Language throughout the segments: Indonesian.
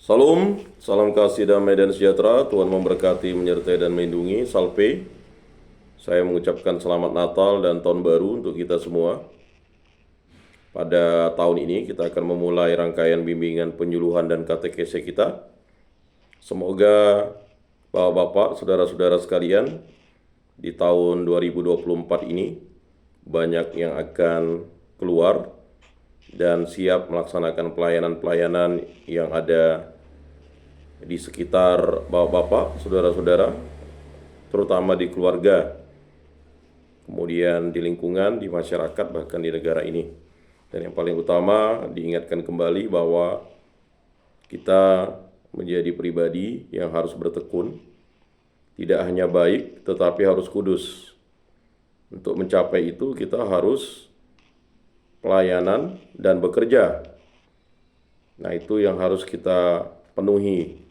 Salam, salam kasih damai dan sejahtera. Tuhan memberkati, menyertai dan melindungi. Salve. Saya mengucapkan selamat Natal dan Tahun Baru untuk kita semua. Pada tahun ini kita akan memulai rangkaian bimbingan penyuluhan dan katekese kita. Semoga Bapak-bapak, saudara-saudara sekalian, di tahun 2024 ini banyak yang akan keluar dan siap melaksanakan pelayanan-pelayanan yang ada di sekitar bapak-bapak, saudara-saudara, terutama di keluarga, kemudian di lingkungan, di masyarakat, bahkan di negara ini. Dan yang paling utama, diingatkan kembali bahwa kita menjadi pribadi yang harus bertekun, tidak hanya baik, tetapi harus kudus. Untuk mencapai itu, kita harus pelayanan dan bekerja. Nah, itu yang harus kita penuhi.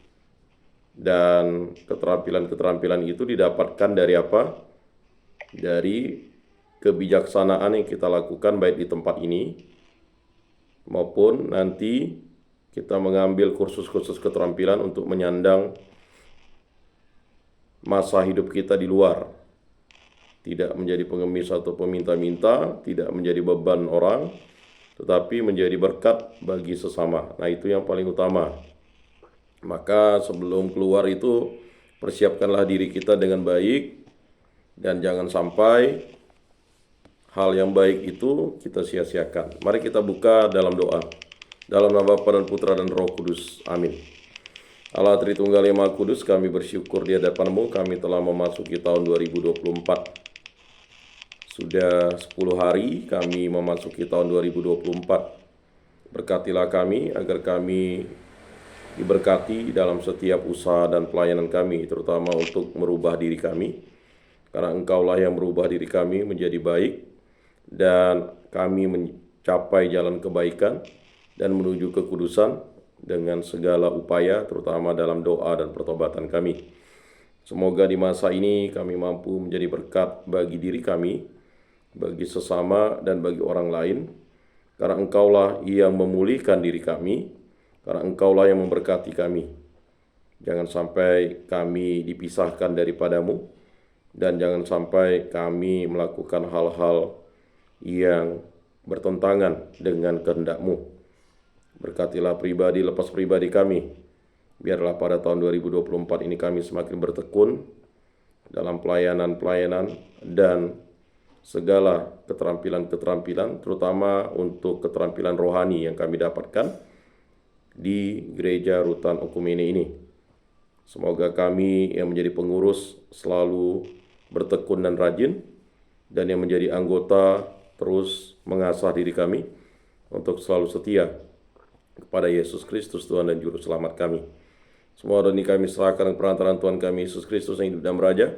Dan keterampilan-keterampilan itu didapatkan dari apa? Dari kebijaksanaan yang kita lakukan baik di tempat ini maupun nanti kita mengambil kursus-kursus keterampilan untuk menyandang masa hidup kita di luar. Tidak menjadi pengemis atau peminta-minta, tidak menjadi beban orang, tetapi menjadi berkat bagi sesama. Nah, itu yang paling utama. Maka sebelum keluar itu persiapkanlah diri kita dengan baik dan jangan sampai hal yang baik itu kita sia-siakan. Mari kita buka dalam doa. Dalam nama Bapa dan Putra dan Roh Kudus. Amin. Allah Tritunggal yang Maha Kudus, kami bersyukur di hadapan-Mu, kami telah memasuki tahun 2024. Sudah 10 hari kami memasuki tahun 2024. Berkatilah kami agar kami diberkati dalam setiap usaha dan pelayanan kami, terutama untuk merubah diri kami, karena Engkaulah yang merubah diri kami menjadi baik, dan kami mencapai jalan kebaikan dan menuju kekudusan dengan segala upaya, terutama dalam doa dan pertobatan kami. Semoga di masa ini kami mampu menjadi berkat bagi diri kami, bagi sesama, dan bagi orang lain, karena Engkaulah yang memulihkan diri kami, karena Engkaulah yang memberkati kami. Jangan sampai kami dipisahkan daripada-Mu, dan jangan sampai kami melakukan hal-hal yang bertentangan dengan kehendak-Mu. Berkatilah pribadi lepas pribadi kami. Biarlah pada tahun 2024 ini kami semakin bertekun dalam pelayanan-pelayanan dan segala keterampilan-keterampilan, terutama untuk keterampilan rohani yang kami dapatkan di Gereja Rutan Okumene ini. Semoga kami yang menjadi pengurus selalu bertekun dan rajin, dan yang menjadi anggota terus mengasah diri kami untuk selalu setia kepada Yesus Kristus, Tuhan dan Juru Selamat kami. Semua ini kami serahkan perantaraan Tuhan kami Yesus Kristus yang hidup dan beraja,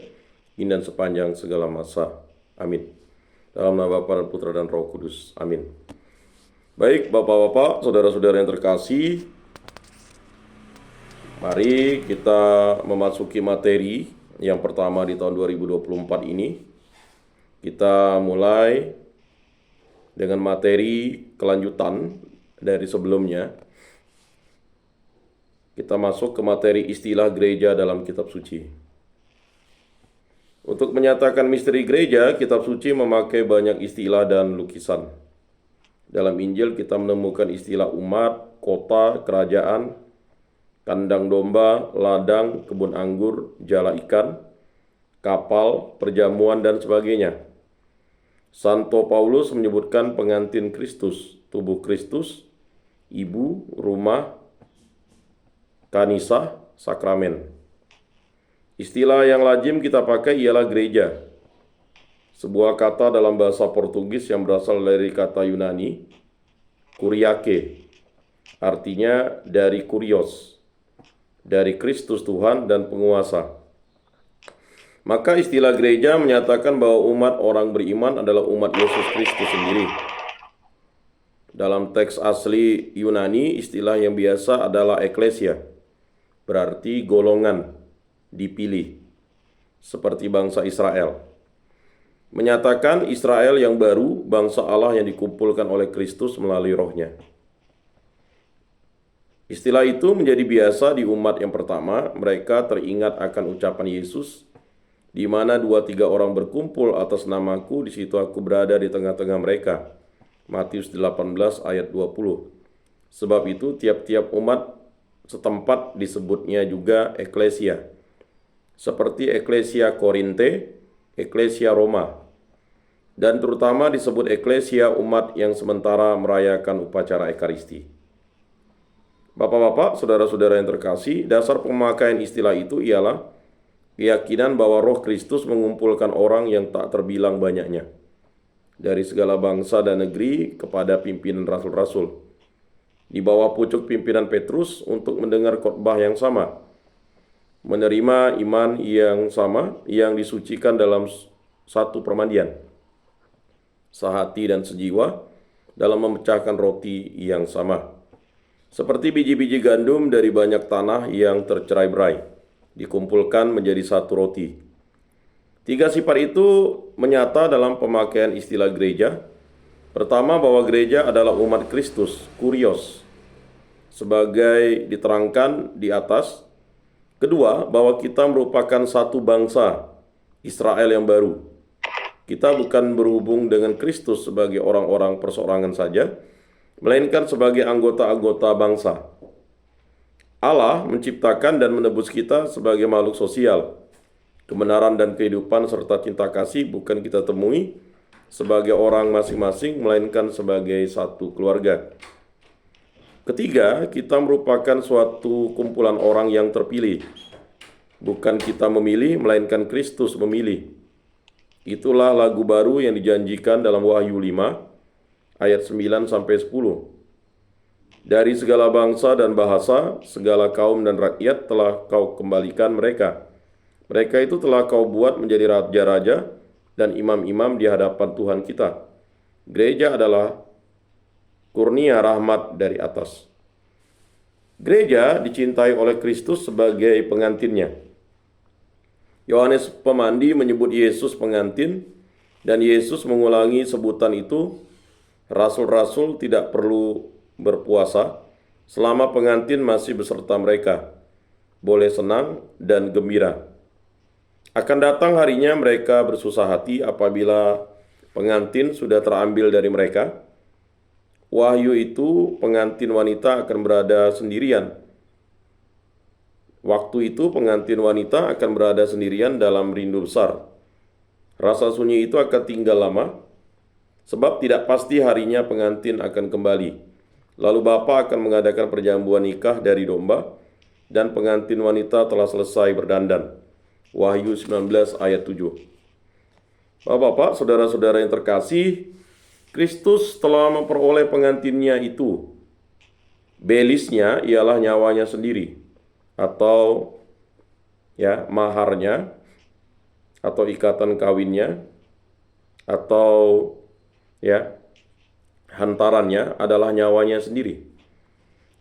kini dan sepanjang segala masa. Amin. Dalam nama Bapa dan Putra dan Roh Kudus. Amin. Baik, Bapak-bapak, saudara-saudara yang terkasih, mari kita memasuki materi yang pertama di tahun 2024 ini. Kita mulai dengan materi kelanjutan dari sebelumnya. Kita masuk ke materi istilah gereja dalam kitab suci. Untuk menyatakan misteri gereja, kitab suci memakai banyak istilah dan lukisan. Dalam Injil kita menemukan istilah umat, kota, kerajaan, kandang domba, ladang, kebun anggur, jala ikan, kapal, perjamuan, dan sebagainya. Santo Paulus menyebutkan pengantin Kristus, tubuh Kristus, ibu, rumah, kanisah, sakramen. Istilah yang lazim kita pakai ialah gereja. Sebuah kata dalam bahasa Portugis yang berasal dari kata Yunani, kuriake, artinya dari kurios, dari Kristus Tuhan dan penguasa. Maka istilah gereja menyatakan bahwa umat orang beriman adalah umat Yesus Kristus sendiri. Dalam teks asli Yunani, istilah yang biasa adalah eklesia, berarti golongan, dipilih, seperti bangsa Israel. Menyatakan Israel yang baru, bangsa Allah yang dikumpulkan oleh Kristus melalui rohnya. Istilah itu menjadi biasa di umat yang pertama. Mereka teringat akan ucapan Yesus, di mana 2-3 orang berkumpul atas namaku, di situ aku berada di tengah-tengah mereka. Matius 18 ayat 20. Sebab itu tiap-tiap umat setempat disebutnya juga eklesia. Seperti eklesia Korinte, eklesia Roma. Dan terutama disebut eklesia umat yang sementara merayakan upacara Ekaristi. Bapak-bapak, saudara-saudara yang terkasih, dasar pemakaian istilah itu ialah keyakinan bahwa Roh Kristus mengumpulkan orang yang tak terbilang banyaknya dari segala bangsa dan negeri kepada pimpinan rasul-rasul di bawah pucuk pimpinan Petrus untuk mendengar khotbah yang sama, menerima iman yang sama yang disucikan dalam satu permandian, sehati dan sejiwa dalam memecahkan roti yang sama. Seperti biji-biji gandum dari banyak tanah yang tercerai-berai, dikumpulkan menjadi satu roti. 3 sifat itu menyata dalam pemakaian istilah gereja. Pertama, bahwa gereja adalah umat Kristus, kurios, sebagai diterangkan di atas. Kedua, bahwa kita merupakan satu bangsa, Israel yang baru. Kita bukan berhubung dengan Kristus sebagai orang-orang perseorangan saja, melainkan sebagai anggota-anggota bangsa. Allah menciptakan dan menebus kita sebagai makhluk sosial. Kebenaran dan kehidupan serta cinta kasih bukan kita temui sebagai orang masing-masing, melainkan sebagai satu keluarga. Ketiga, kita merupakan suatu kumpulan orang yang terpilih. Bukan kita memilih, melainkan Kristus memilih. Itulah lagu baru yang dijanjikan dalam Wahyu 5, ayat 9-10. Dari segala bangsa dan bahasa, segala kaum dan rakyat telah kau kembalikan mereka. Mereka itu telah kau buat menjadi raja-raja dan imam-imam di hadapan Tuhan kita. Gereja adalah kurnia rahmat dari atas. Gereja dicintai oleh Kristus sebagai pengantinnya. Yohanes Pemandi menyebut Yesus pengantin, dan Yesus mengulangi sebutan itu. Rasul-rasul tidak perlu berpuasa selama pengantin masih beserta mereka, boleh senang dan gembira. Akan datang harinya mereka bersusah hati apabila pengantin sudah terambil dari mereka. Wahyu itu pengantin wanita akan berada sendirian. Waktu itu pengantin wanita akan berada sendirian dalam rindu besar. Rasa sunyi itu akan tinggal lama, sebab tidak pasti harinya pengantin akan kembali. Lalu bapa akan mengadakan perjamuan nikah dari domba, dan pengantin wanita telah selesai berdandan. Wahyu 19 ayat 7. Bapak-bapak, saudara-saudara yang terkasih, Kristus telah memperoleh pengantinnya itu. Belisnya ialah nyawanya sendiri, atau maharnya, atau ikatan kawinnya, atau hantarannya adalah nyawanya sendiri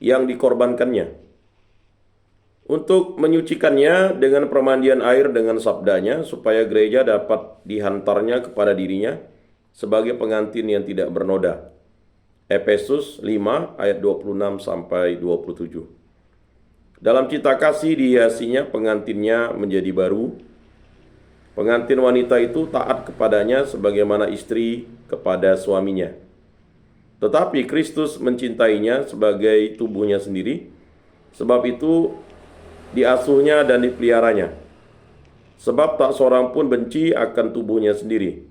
yang dikorbankannya untuk menyucikannya dengan permandian air dengan sabdanya, supaya gereja dapat dihantarnya kepada dirinya sebagai pengantin yang tidak bernoda. Efesus 5 ayat 26-27. Dalam cinta kasih dihiasinya pengantinnya menjadi baru. Pengantin wanita itu taat kepadanya sebagaimana istri kepada suaminya. Tetapi Kristus mencintainya sebagai tubuhnya sendiri. Sebab itu diasuhnya dan dipeliharanya. Sebab tak seorang pun benci akan tubuhnya sendiri.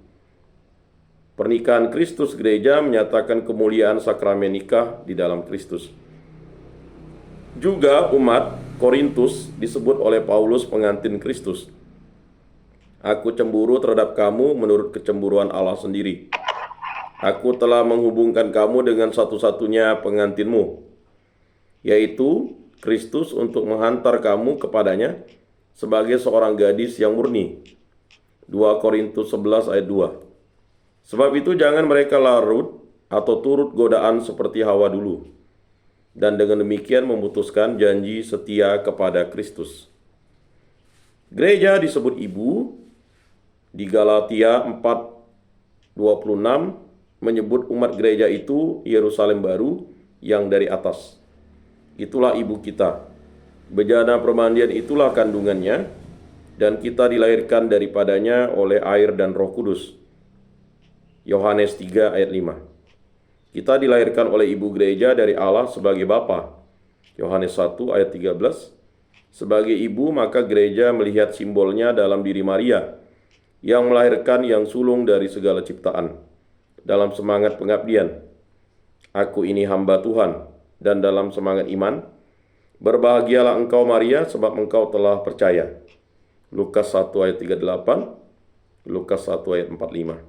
Pernikahan Kristus gereja menyatakan kemuliaan sakramen nikah di dalam Kristus. Juga umat Korintus disebut oleh Paulus pengantin Kristus. Aku cemburu terhadap kamu menurut kecemburuan Allah sendiri. Aku telah menghubungkan kamu dengan satu-satunya pengantinmu, yaitu Kristus, untuk menghantar kamu kepadanya sebagai seorang gadis yang murni. 2 Korintus 11 ayat 2. Sebab itu jangan mereka larut atau turut godaan seperti Hawa dulu, dan dengan demikian memutuskan janji setia kepada Kristus. Gereja disebut ibu. Di Galatia 4:26 menyebut umat gereja itu Yerusalem baru yang dari atas. itulah ibu kita. Bejana permandian itulah kandungannya, dan kita dilahirkan daripadanya oleh air dan Roh Kudus. Yohanes 3 ayat 5. Kita dilahirkan oleh ibu gereja dari Allah sebagai Bapa. Yohanes 1 ayat 13. Sebagai ibu, maka gereja melihat simbolnya dalam diri Maria, yang melahirkan yang sulung dari segala ciptaan. Dalam semangat pengabdian, aku ini hamba Tuhan, dan dalam semangat iman, berbahagialah engkau Maria, sebab engkau telah percaya. Lukas 1 ayat 38, Lukas 1 ayat 45.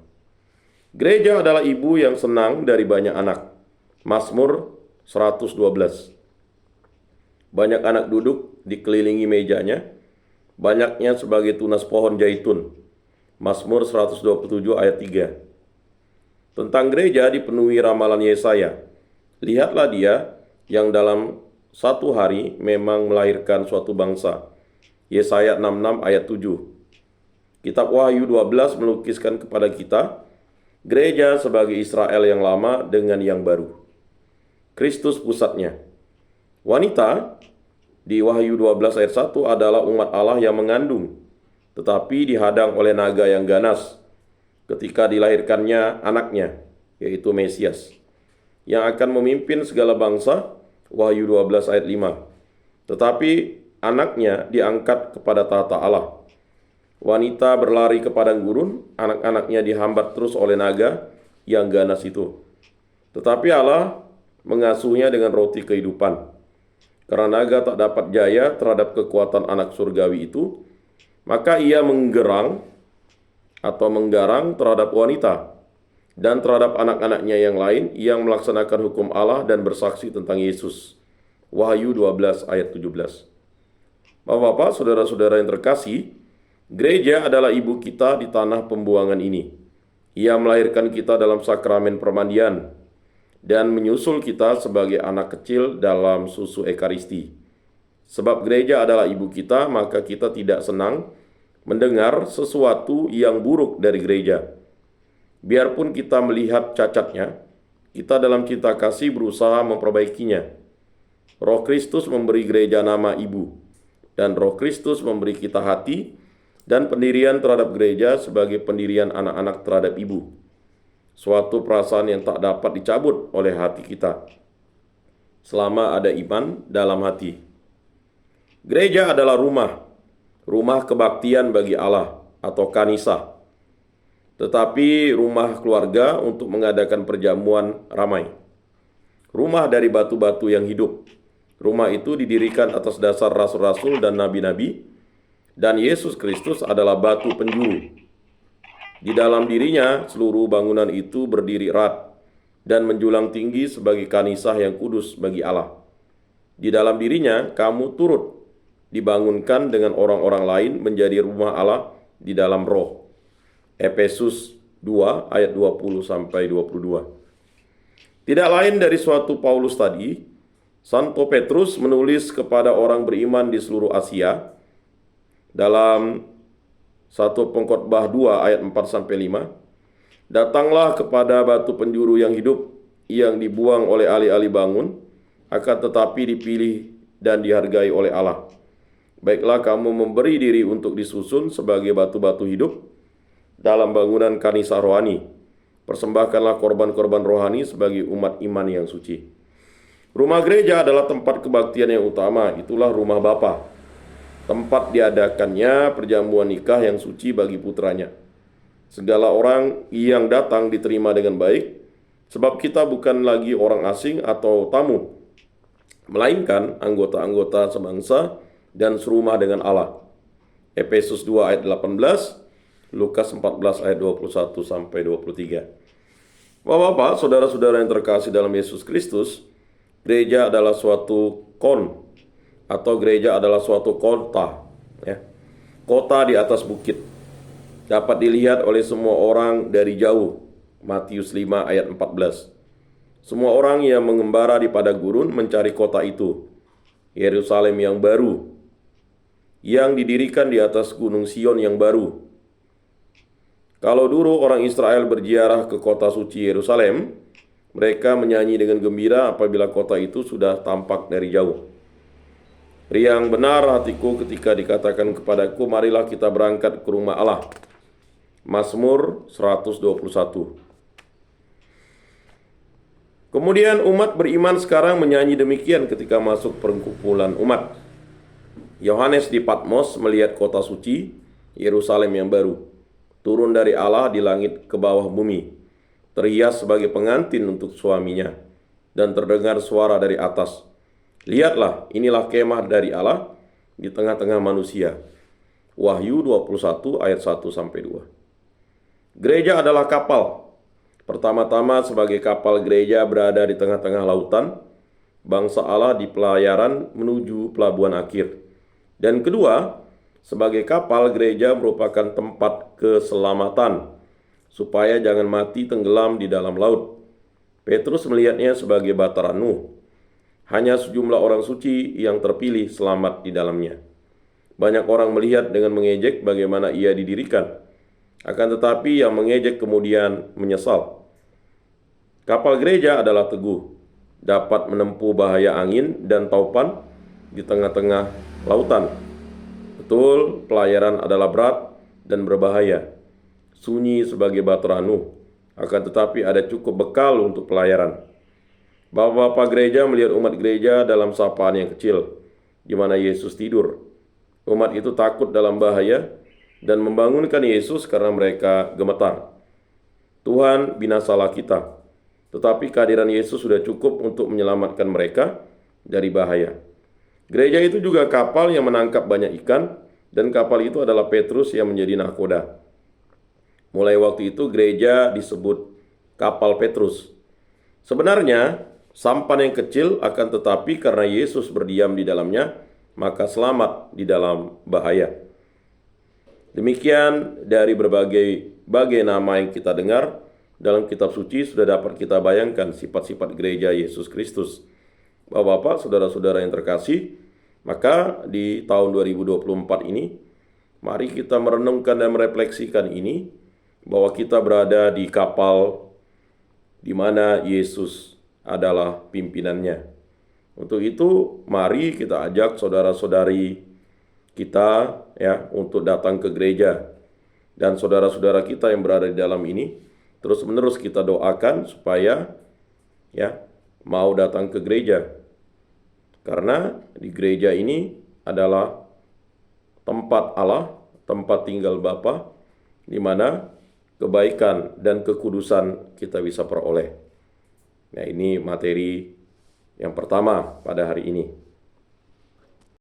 Gereja adalah ibu yang senang dari banyak anak. Mazmur 112. Banyak anak duduk dikelilingi mejanya, banyaknya sebagai tunas pohon zaitun. Mazmur 127 ayat 3. Tentang gereja dipenuhi ramalan Yesaya. Lihatlah dia yang dalam satu hari memang melahirkan suatu bangsa. Yesaya 66 ayat 7. Kitab Wahyu 12 melukiskan kepada kita gereja sebagai Israel yang lama dengan yang baru. Kristus pusatnya. Wanita di Wahyu 12 ayat 1 adalah umat Allah yang mengandung, tetapi dihadang oleh naga yang ganas ketika dilahirkannya anaknya, yaitu Mesias, yang akan memimpin segala bangsa. Wahyu 12 ayat 5. Tetapi anaknya diangkat kepada tahta Allah. Wanita berlari ke padang gurun, anak-anaknya dihambat terus oleh naga yang ganas itu. Tetapi Allah mengasuhnya dengan roti kehidupan. Karena naga tak dapat jaya terhadap kekuatan anak surgawi itu, maka ia menggerang atau menggarang terhadap wanita dan terhadap anak-anaknya yang lain yang melaksanakan hukum Allah dan bersaksi tentang Yesus. Wahyu 12 ayat 17. Bapak-bapak, saudara-saudara yang terkasih, gereja adalah ibu kita di tanah pembuangan ini. Ia melahirkan kita dalam sakramen permandian dan menyusul kita sebagai anak kecil dalam susu ekaristi. Sebab gereja adalah ibu kita, maka kita tidak senang mendengar sesuatu yang buruk dari gereja. Biarpun kita melihat cacatnya, kita dalam cinta kasih berusaha memperbaikinya. Roh Kristus memberi gereja nama ibu, dan Roh Kristus memberi kita hati dan pendirian terhadap gereja sebagai pendirian anak-anak terhadap ibu. Suatu perasaan yang tak dapat dicabut oleh hati kita selama ada iman dalam hati. Gereja adalah rumah kebaktian bagi Allah atau kanisa, tetapi rumah keluarga untuk mengadakan perjamuan ramai. Rumah dari batu-batu yang hidup. Rumah itu didirikan atas dasar rasul-rasul dan nabi-nabi, dan Yesus Kristus adalah batu penjuru. Di dalam dirinya seluruh bangunan itu berdiri erat dan menjulang tinggi sebagai kanisah yang kudus bagi Allah. Di dalam dirinya kamu turut dibangunkan dengan orang-orang lain menjadi rumah Allah di dalam roh. Efesus 2 ayat 20 sampai 22. Tidak lain dari suatu Paulus tadi, Santo Petrus menulis kepada orang beriman di seluruh Asia dalam 1 Pengkhotbah 2 ayat 4 sampai 5. Datanglah kepada batu penjuru yang hidup, yang dibuang oleh ahli-ahli bangun, akan tetapi dipilih dan dihargai oleh Allah. Baiklah kamu memberi diri untuk disusun sebagai batu-batu hidup dalam bangunan kanisa rohani. Persembahkanlah korban-korban rohani sebagai umat iman yang suci. Rumah gereja adalah tempat kebaktian yang utama, itulah rumah Bapa. Tempat diadakannya perjamuan nikah yang suci bagi putranya. Segala orang yang datang diterima dengan baik, sebab kita bukan lagi orang asing atau tamu, melainkan anggota-anggota sebangsa dan serumah dengan Allah. Efesus 2 ayat 18, Lukas 14 ayat 21 sampai 23. Bapak-bapak, saudara-saudara yang terkasih dalam Yesus Kristus, gereja adalah suatu atau gereja adalah suatu kota, ya. Kota di atas bukit. Dapat dilihat oleh semua orang dari jauh. Matius 5 ayat 14. Semua orang yang mengembara di padang gurun mencari kota itu, Yerusalem yang baru, yang didirikan di atas gunung Sion yang baru. Kalau dulu orang Israel berziarah ke kota suci Yerusalem, Mereka menyanyi dengan gembira apabila kota itu sudah tampak dari jauh. Riang benar hatiku ketika dikatakan kepadaku, marilah kita berangkat ke rumah Allah. Mazmur 121. Kemudian umat beriman sekarang menyanyi demikian ketika masuk perkumpulan umat. Yohanes di Patmos melihat kota suci, Yerusalem yang baru, turun dari Allah di langit ke bawah bumi, terhias sebagai pengantin untuk suaminya, dan terdengar suara dari atas, lihatlah, inilah kemah dari Allah di tengah-tengah manusia. Wahyu 21 ayat 1-2. Gereja adalah kapal. Pertama-tama sebagai kapal, gereja berada di tengah-tengah lautan, bangsa Allah di pelayaran menuju pelabuhan akhir. Dan kedua, sebagai kapal, gereja merupakan tempat keselamatan, supaya jangan mati tenggelam di dalam laut. Petrus melihatnya sebagai bataran Nuh. Hanya sejumlah orang suci yang terpilih selamat di dalamnya. Banyak orang melihat dengan mengejek bagaimana ia didirikan. Akan tetapi yang mengejek kemudian menyesal. Kapal gereja adalah teguh, dapat menempuh bahaya angin dan taupan di tengah-tengah lautan. Betul, pelayaran adalah berat dan berbahaya, sunyi sebagai bataran Nuh. Akan tetapi ada cukup bekal untuk pelayaran. Bapak-bapak gereja melihat umat gereja dalam sapaan yang kecil, di mana Yesus tidur. Umat itu takut dalam bahaya dan membangunkan Yesus karena mereka gemetar. Tuhan, binasalah kita. Tetapi kehadiran Yesus sudah cukup untuk menyelamatkan mereka dari bahaya. Gereja itu juga kapal yang menangkap banyak ikan, dan kapal itu adalah Petrus yang menjadi nahkoda. Mulai waktu itu gereja disebut kapal Petrus. Sebenarnya, sampan yang kecil, akan tetapi karena Yesus berdiam di dalamnya, maka selamat di dalam bahaya. Demikian dari berbagai nama yang kita dengar, dalam kitab suci sudah dapat kita bayangkan sifat-sifat gereja Yesus Kristus. Bapak-bapak, saudara-saudara yang terkasih, maka di tahun 2024 ini, mari kita merenungkan dan merefleksikan ini, bahwa kita berada di kapal di mana Yesus adalah pimpinannya. Untuk itu, mari kita ajak saudara-saudari kita untuk datang ke gereja. Dan saudara-saudara kita yang berada di dalam ini, terus-menerus kita doakan supaya mau datang ke gereja. Karena di gereja ini adalah tempat Allah, tempat tinggal Bapa, di mana kebaikan dan kekudusan kita bisa peroleh. Nah, ini materi yang pertama pada hari ini.